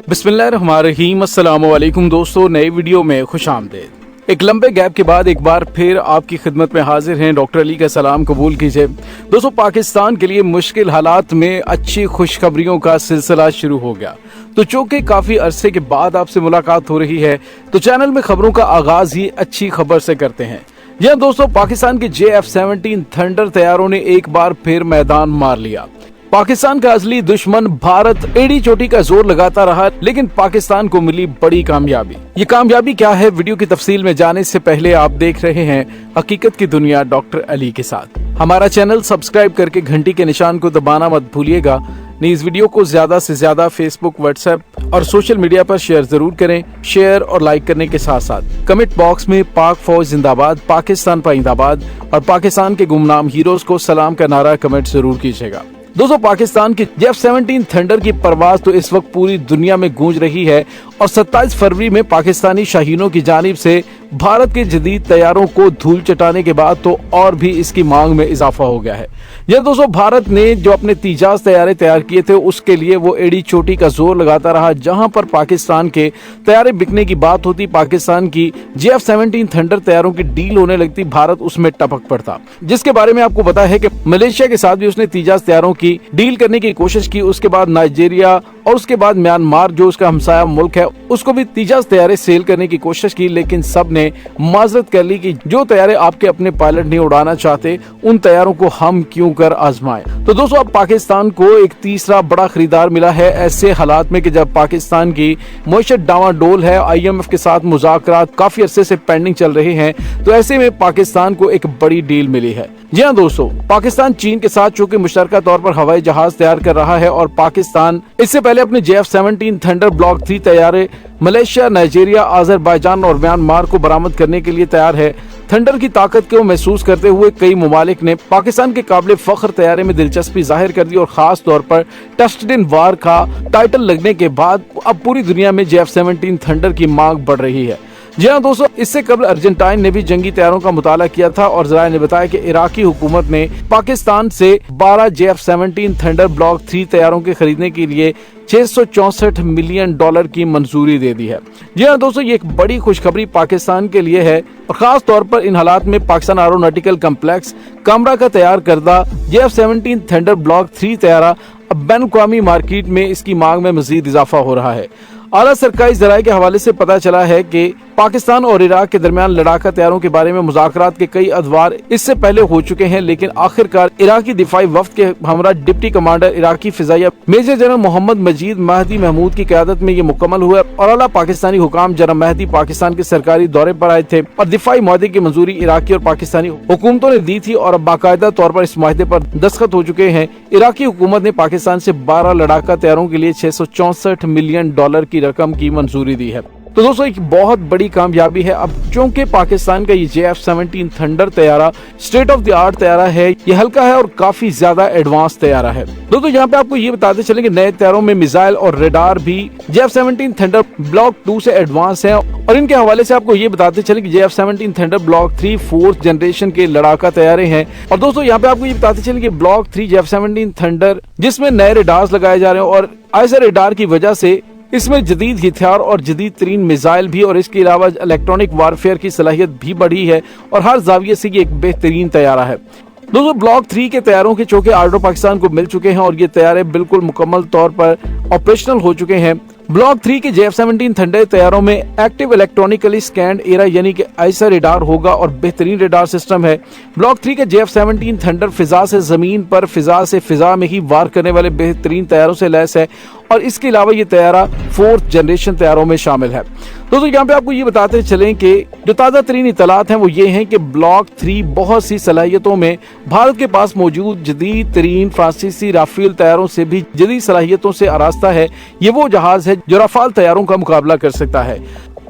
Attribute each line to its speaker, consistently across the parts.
Speaker 1: बिस्मिल्लाहिर्रहमानिर्रहीम। अस्सलाम वालेकुम दोस्तों, नए वीडियो में खुश आमदीद। एक लंबे गैप के बाद एक बार फिर आपकी खिदमत में हाजिर हैं डॉक्टर अली का सलाम कबूल कीजिए। दोस्तों, पाकिस्तान के लिए मुश्किल हालात में अच्छी खुशखबरियों का सिलसिला शुरू हो गया। तो चूंकि काफी अरसे के बाद आपसे मुलाकात हो रही है तो चैनल में खबरों का आगाज ही अच्छी खबर से करते हैं। जी हां दोस्तों, पाकिस्तान के JF-17 थंडर तैयारों ने एक बार फिर मैदान मार लिया। पाकिस्तान का असली दुश्मन भारत एड़ी चोटी का जोर लगाता रहा, लेकिन पाकिस्तान को मिली बड़ी कामयाबी। ये कामयाबी क्या है, वीडियो की तफसील में जाने से पहले आप देख रहे हैं हकीकत की दुनिया डॉक्टर अली के साथ। हमारा चैनल सब्सक्राइब करके घंटी के निशान को दबाना मत भूलिएगा। इस वीडियो को ज्यादा से ज्यादा फेसबुक, व्हाट्सएप और सोशल मीडिया पर शेयर जरूर करें। शेयर और लाइक करने के साथ साथ कमेंट बॉक्स में पाक फौज जिंदाबाद, पाकिस्तान पाइंदाबाद और पाकिस्तान के गुमनाम हीरोज को सलाम का नारा कमेंट जरूर कीजिएगा। दोस्तों, पाकिस्तान की JF-17 थंडर की परवाज तो इस वक्त पूरी दुनिया में गूंज रही है और 27 फरवरी में पाकिस्तानी शाहीनों की जानिब से भारत के जदीद तैयारों को धूल चटाने के बाद तो और भी इसकी मांग में इजाफा हो गया है। यह दोस्तों, भारत ने जो अपने तीजाज तैयारे तैयार किए थे उसके लिए वो एड़ी चोटी का जोर लगाता रहा। जहां पर पाकिस्तान के तैयारे बिकने की बात होती, पाकिस्तान की JF-17 थंडर तैयारों की डील होने लगती, भारत उसमें टपक पड़ता। जिसके बारे में आपको पता है कि मलेशिया के साथ भी उसने तीजाज तैयारों की डील करने की कोशिश की। उसके बाद नाइजीरिया और उसके बाद म्यांमार जो उसका हमसाया मुल्क है उसको भी तीजाज तैयारे सेल करने की कोशिश की, लेकिन सब ने माजरत कर ली कि जो तैयारे आपके अपने पायलट नहीं उड़ाना चाहते उन तैयारों को हम क्यों कर आजमाएं। तो दोस्तों, अब पाकिस्तान को एक तीसरा बड़ा खरीदार मिला है ऐसे हालात में कि जब पाकिस्तान की मईशत डावाडोल है, IMF के साथ मुज़ाकरात काफी अरसे से पेंडिंग चल रहे हैं, तो ऐसे में पाकिस्तान को एक बड़ी डील मिली है। जी हाँ दोस्तों, पाकिस्तान चीन के साथ चूंकि मुश्तरका तौर पर हवाई जहाज तैयार कर रहा है और पाकिस्तान इससे पहले अपने JF-17 थंडर ब्लॉक 3 तैयारे मलेशिया, नाइजीरिया, अजरबैजान और म्यांमार को बरामद करने के लिए तैयार है। थंडर की ताकत को महसूस करते हुए कई ममालिक ने पाकिस्तान के काबिल फख्र तैयारे में दिलचस्पी जाहिर कर दी और खास तौर पर टेस्टेड इन वार का टाइटल लगने के बाद अब पूरी दुनिया में JF-17 थंडर की मांग बढ़ रही है। जी हाँ दोस्तों, इससे कबल अर्जेंटाइन ने भी जंगी तैयारों का मुताला किया था और जराये ने बताया कि इराकी हुकूमत ने पाकिस्तान से 12 JF-17 थंडर ब्लॉक 3 तैयारों के खरीदने के लिए $664 मिलियन की मंजूरी दे दी है। जी हाँ दोस्तों, ये एक बड़ी खुशखबरी पाकिस्तान के लिए है और खास तौर पर इन हालात में पाकिस्तान एरोनॉटिकल कम्प्लेक्स कामरा का तैयार करदा JF-17 थंडर ब्लॉक 3 तैयारा अब बैन-अक़वामी मार्केट में इसकी मांग में मजीद इजाफा हो रहा है। आला सरकारी जराये के हवाले से पता चला है कि पाकिस्तान और इराक के दरमियान लड़ाका तैयारों के बारे में मुज़ाकरात के कई अदवार इससे पहले हो चुके हैं, लेकिन आखिरकार इराकी दिफाई वफ्द के हमरा डिप्टी कमांडर इराकी फिजाइया major general Mohammed Majeed Mahdi Mahmoud की क़यादत में ये मुकम्मल हुआ और आला पाकिस्तानी हुकाम जनरल महदी पाकिस्तान के सरकारी दौरे पर आए थे और दिफाई मुआहदे की मंजूरी इराकी और पाकिस्तानी हुकूमतों ने दी थी और अब बाकायदा तौर पर इस मुआहदे पर दस्तखत हो चुके हैं। इराकी हुकूमत ने पाकिस्तान से 12 लड़ाका तैयारों के लिए $664 मिलियन की रकम की मंजूरी दी है। तो दोस्तों, एक बहुत बड़ी कामयाबी है। अब चूंकि पाकिस्तान का ये JF-17 थंडर तैयारा स्टेट ऑफ द आर्ट तैयारा है, ये हल्का है और काफी ज्यादा एडवांस तैयारा है। दोस्तों, यहाँ पे आपको ये बताते चलें कि नए तैयारों में मिसाइल और रेडार भी JF-17 थंडर ब्लॉक 2 से एडवांस है और इनके हवाले से आपको ये बताते चले कि JF-17 thunder block 3 4th generation के लड़ाका तैयारे हैं। और दोस्तों, यहाँ पे आपको ये बताते चले कि ब्लॉक 3 JF-17 थंडर जिसमें नए रेडार्स लगाए जा रहे हैं और ऐसे रेडार की वजह से इसमें जदीद हथियार और जदीद तरीन मिसाइल भी और इसके अलावा इलेक्ट्रॉनिक वारफेयर की सलाहियत भी बढ़ी है और हर जाविये से ये एक बेहतरीन तैयारा है। दोस्तों, ब्लॉक 3 के तैयारों के चौके आर्डर पाकिस्तान को मिल चुके हैं और ये तैयारे बिल्कुल मुकम्मल तौर पर ऑपरेशनल हो चुके हैं। ब्लॉक 3 के JF-17 थंडर तैयारों में एक्टिव इलेक्ट्रॉनिकली स्कैंड एरा यानी कि ऐसा रेडार होगा और बेहतरीन रेडार सिस्टम है। ब्लॉक 3 के JF-17 थंडर फिजा से जमीन पर, फिजा से फिजा में ही वार करने वाले बेहतरीन तैयारों से लैस है और इसके अलावा ये तैयारा 4th जनरेशन तैयारों में शामिल है। दोस्तों, यहाँ पे आपको ये बताते चलें कि जो ताज़ा तरीन इतलात हैं वो ये हैं कि ब्लॉक 3 बहुत सी सलाहियतों में भारत के पास मौजूद जदीद तरीन फ्रांसीसी राफेल तैयारों से भी जदीद सलाहियतों से आरास्ता है। ये वो जहाज है जो राफेल तैयारों का मुकाबला कर सकता है।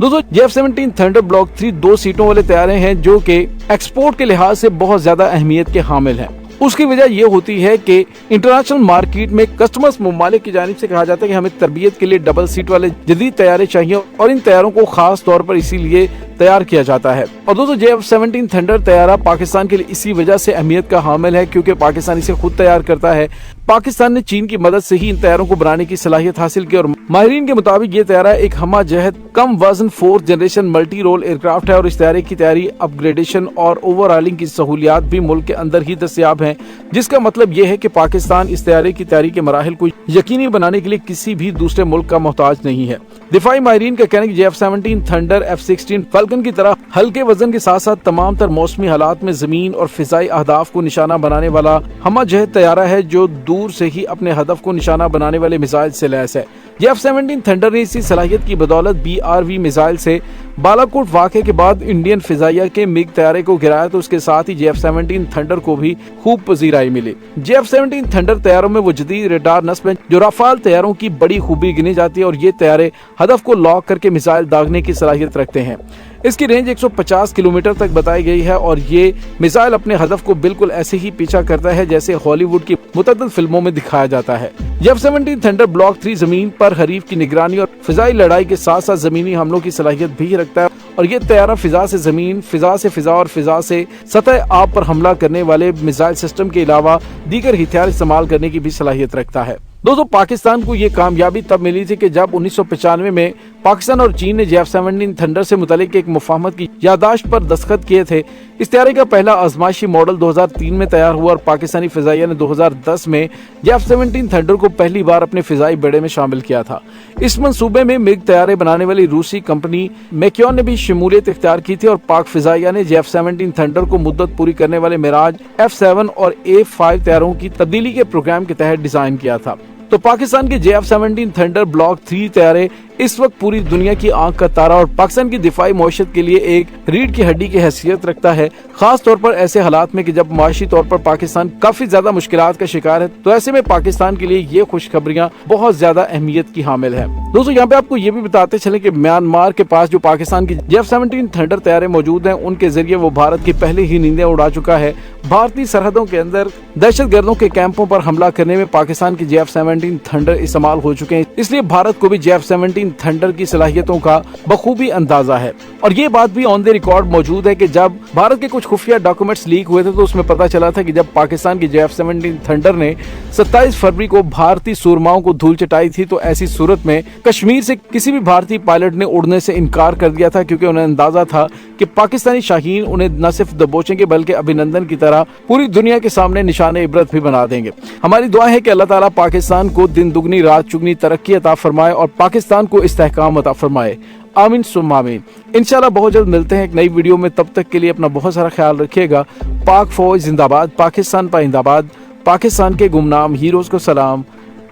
Speaker 1: दोस्तों, JF-17 थंडर ब्लॉक 3 2 सीटों वाले तैयारे हैं जो कि एक्सपोर्ट के लिहाज से बहुत ज्यादा अहमियत के हामिल हैं। उसकी वजह यह होती है कि इंटरनेशनल मार्केट में कस्टमर्स ममालिक की जानिब से कहा जाता है कि हमें तरबियत के लिए डबल सीट वाले जदीद तैयारे चाहिए और इन तैयारों को खास तौर पर इसीलिए तैयार किया जाता है। और दोस्तों JF-17 थंडर तैयारा पाकिस्तान के लिए इसी वजह से अहमियत का हामिल है क्योंकि पाकिस्तान इसे खुद तैयार करता है। पाकिस्तान ने चीन की मदद से ही इन तैयारों को बनाने की सलाहियत हासिल की और माहिरीन के मुताबिक ये तैयारा एक हमा जहद कम वजन 4th generation multi role aircraft है और इस तैयारे की तैयारी, अपग्रेडेशन और ओवरऑलिंग की सहूलियात भी मुल्क के अंदर ही दस्तयाब हैं, जिसका मतलब ये है कि पाकिस्तान इस तैयारे की तैयारी के मराहिल को यकीनी बनाने के लिए किसी भी दूसरे मुल्क का मोहताज नहीं है। दिफाई माहिरीन का कहना है कि JF-17 थंडर F-16 फाल्कन की तरह हल्के वजन के साथ साथ तमाम तर मौसमी हालात में जमीन और फिजाई अहदाफ को निशाना बनाने वाला हमा जहद तैयारा है जो दूर से ही अपने हदफ को निशाना बनाने वाले मिसाइल से लैस है। JF-17 थंडर ने इसी सलाहियत की बदौलत BRV मिसाइल से बालाकोट वाक़े के बाद इंडियन फिजाइया के मिग तैयारे को गिराया, तो उसके साथ ही JF-17 थंडर को भी खूब पजीराई मिली। JF-17 थंडर तैयारों में वो जदीद रेडार नस्ब है जो राफाल तैयारों की बड़ी खूबी गिनी जाती है और ये तैयारे हदफ को लॉक करके मिसाइल दागने की सलाहियत रखते हैं। इसकी रेंज 150 किलोमीटर तक बताई गई है और ये मिसाइल अपने हदफ को बिल्कुल ऐसे ही पीछा करता है जैसे हॉलीवुड की मुतअद्दिद फिल्मों में दिखाया जाता है। JF-17 थंडर ब्लॉक 3 जमीन पर हरीफ की निगरानी और फिजाई लड़ाई के साथ साथ जमीनी हमलों की सलाहियत भी रखता है और ये तैयारा फिजा से जमीन, फिजा से फिजा और फिजा से सतह आब पर हमला करने वाले मिसाइल सिस्टम के अलावा दीगर हथियार इस्तेमाल करने की भी सलाहियत रखता है। दोस्तों पाकिस्तान को ये कामयाबी तब मिली थी कि जब 1995 में पाकिस्तान और चीन ने JF-17 थंडर से मुतालिक एक मुफाहमत की यादाश्त पर दस्तखत किए थे। इस तैयारे का पहला आजमाइशी मॉडल 2003 में तैयार हुआ और पाकिस्तानी फिजाइया ने 2010 में JF-17 थंडर को पहली बार अपने फिजाई बेड़े में शामिल किया था। इस मंसूबे में मिग तैयारे बनाने वाली रूसी कंपनी मैक्योन ने भी शमूलियत इख्तियार की थी और पाक फिजाइया ने JF-17 थंडर को मुद्दत पूरी करने वाले मिराज F-7 और A-5 तैयारों की तब्दीली के प्रोग्राम के तहत डिजाइन किया था। तो पाकिस्तान के JF-17 थंडर ब्लॉक 3 तैयारे इस वक्त पूरी दुनिया की आंख का तारा और पाकिस्तान की दिफाई मईशत के लिए एक रीढ़ की हड्डी की हैसियत रखता है, खास तौर पर ऐसे हालात में कि जब माशी तौर पर पाकिस्तान काफी ज्यादा मुश्किलात का शिकार है। तो ऐसे में पाकिस्तान के लिए ये खुशखबरियां बहुत ज्यादा अहमियत की हामिल है। दोस्तों यहाँ पे आपको ये भी बताते चले कि म्यांमार के पास जो पाकिस्तान की JF-17 थंडर तैयारे मौजूद हैं, उनके जरिए वो भारत की पहले ही नींदें उड़ा चुका है। भारतीय सरहदों के अंदर दहशत गर्दों के कैंपों पर हमला करने में पाकिस्तान की JF-17 थंडर इस्तेमाल हो चुके हैं, इसलिए भारत को भी JF-17 थंडर की सलाहियतों का बखूबी अंदाजा है। और ये बात भी ऑन द रिकॉर्ड मौजूद है कि जब भारत के कुछ खुफिया डॉक्यूमेंट्स लीक हुए थे तो उसमें पता चला था कि जब पाकिस्तान की JF-17 थंडर ने 27 फरवरी को भारतीय सूरमाओं को धूल चटाई थी तो ऐसी सूरत में कश्मीर से किसी भी भारतीय पायलट ने उड़ने से इनकार कर दिया था, क्योंकि उन्हें अंदाजा था कि पाकिस्तानी शाहीन उन्हें न सिर्फ दबोचेंगे बल्कि अभिनंदन की तरह पूरी दुनिया के सामने निशाने इबरत भी बना देंगे। हमारी दुआ है कि अल्लाह ताला पाकिस्तान को दिन दुगनी रात चुगनी तरक्की अता फरमाए और पाकिस्तान को इस्तेहकाम अता फरमाए। आमीन सुम्मा आमीन। इंशाल्लाह बहुत जल्द मिलते हैं एक नई वीडियो में, तब तक के लिए अपना बहुत सारा ख्याल रखिएगा। पाक फौज जिंदाबाद, पाकिस्तान पाइंदाबाद, पाकिस्तान के गुमनाम हीरोज को सलाम,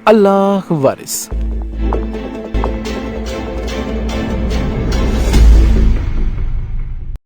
Speaker 1: अल्लाह वारिस।